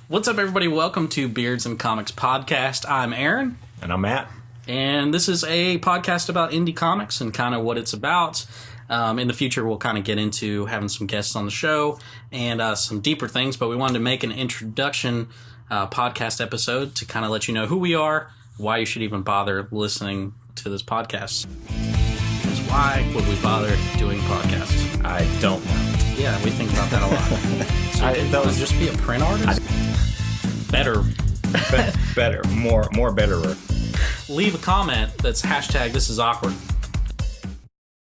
What's up, everybody? Welcome to Beards and Comics Podcast. I'm Aaron. And I'm Matt. And this is a podcast about indie comics and kind of what it's about. In the future, we'll kind of get into having some guests on the show and some deeper things, but we wanted to make an introduction podcast episode to kind of let you know who we are, why you should even bother listening to this podcast. Because why would we bother doing podcasts? I don't know. Yeah, we think about that a lot. So that would just be a print artist? Better. More betterer. Leave a comment that's hashtag this is awkward.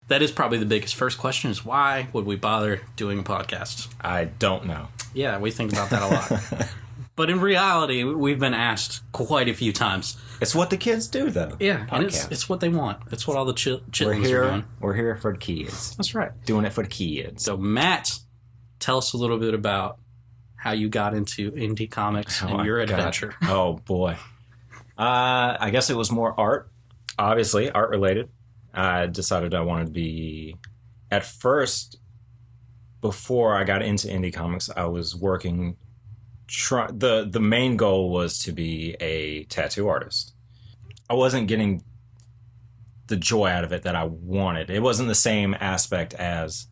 That is probably the biggest first question is why would we bother doing a podcast? I don't know. Yeah, we think about that a lot. But in reality, we've been asked quite a few times. It's what the kids do, though. Yeah, and it's what they want. It's what all the chitlins are doing. We're here for the kids. That's right. Doing it for the kids. So, Matt, tell us a little bit about how you got into indie comics and your adventure. Oh, boy. I guess it was more art. Obviously, art related. I decided I wanted to be... At first, before I got into indie comics, I was working... The main goal was to be a tattoo artist. I wasn't getting the joy out of it that I wanted. It wasn't the same aspect as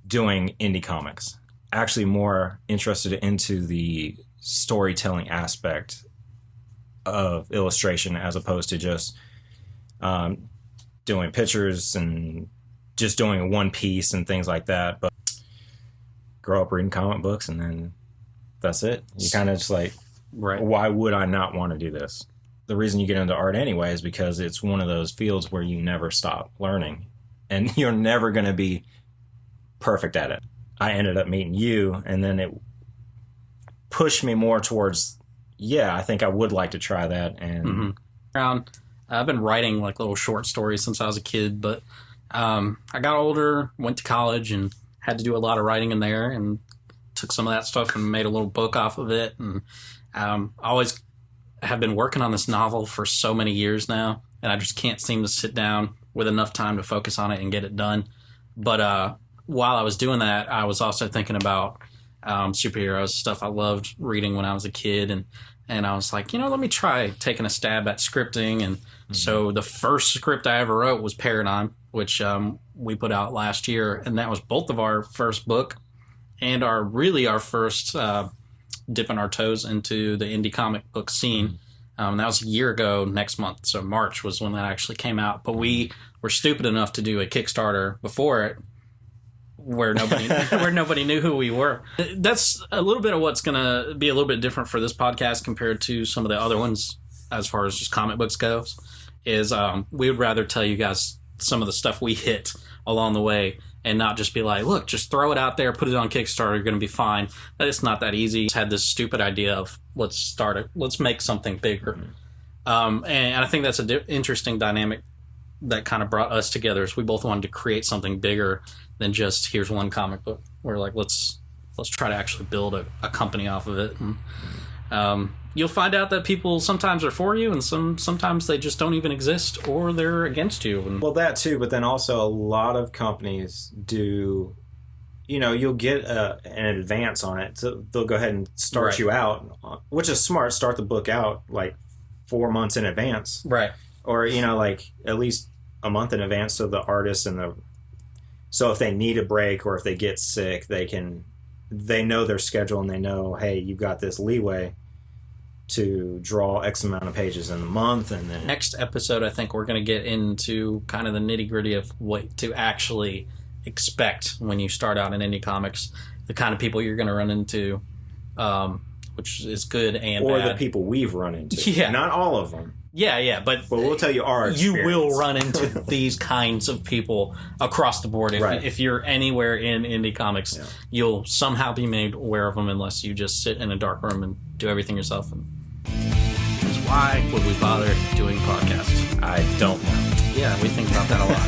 doing indie comics. Actually more interested into the storytelling aspect of illustration as opposed to just doing pictures and just doing one piece and things like that. But grow up reading comic books and then that's it. You kind of just like, right. Why would I not want to do this? The reason you get into art anyway is because it's one of those fields where you never stop learning and you're never going to be perfect at it. I ended up meeting you and then it pushed me more towards, I think I would like to try that. And I've been writing like little short stories since I was a kid, but I got older, went to college and had to do a lot of writing in there and took some of that stuff and made a little book off of it. And I always have been working on this novel for so many years now, and I just can't seem to sit down with enough time to focus on it and get it done. But while I was doing that, I was also thinking about superheroes, stuff I loved reading when I was a kid. And I was like, let me try taking a stab at scripting. And so the first script I ever wrote was Paradigm, which we put out last year. And that was both of our first book and our first dipping our toes into the indie comic book scene. That was a year ago next month. So March was when that actually came out. But we were stupid enough to do a Kickstarter before it where nobody knew who we were. That's a little bit of what's going to be a little bit different for this podcast compared to some of the other ones as far as just comic books goes, is we would rather tell you guys some of the stuff we hit along the way and not just be like, look, just throw it out there, put it on Kickstarter, you're going to be fine. It's not that easy. Just had this stupid idea of let's make something bigger. And I think that's an interesting dynamic that kind of brought us together is we both wanted to create something bigger than just here's one comic book. We're like, let's try to actually build a company off of it. And you'll find out that people sometimes are for you and sometimes they just don't even exist or they're against you. And well, that too, but then also a lot of companies do, you'll get an advance on it. So they'll go ahead and start you out, which is smart. Start the book out like 4 months in advance. Right. Or, like at least a month in advance so the artist so if they need a break or if they get sick, they know their schedule and they know, hey, you've got this leeway to draw X amount of pages in the month. And then next episode, I think we're going to get into kind of the nitty gritty of what to actually expect when you start out in indie comics, the kind of people you're going to run into, which is good and or bad. The people we've run into. Yeah. Not all of them. Yeah, but we'll tell you our experience. You will run into these kinds of people across the board. If you're anywhere in indie comics, you'll somehow be made aware of them unless you just sit in a dark room and do everything yourself. And why would we bother doing podcasts? I don't know. Yeah, we think about that a lot.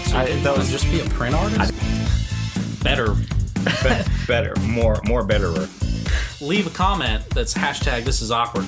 So that would just be a print artist? Better. More betterer. Leave a comment that's hashtag this is awkward.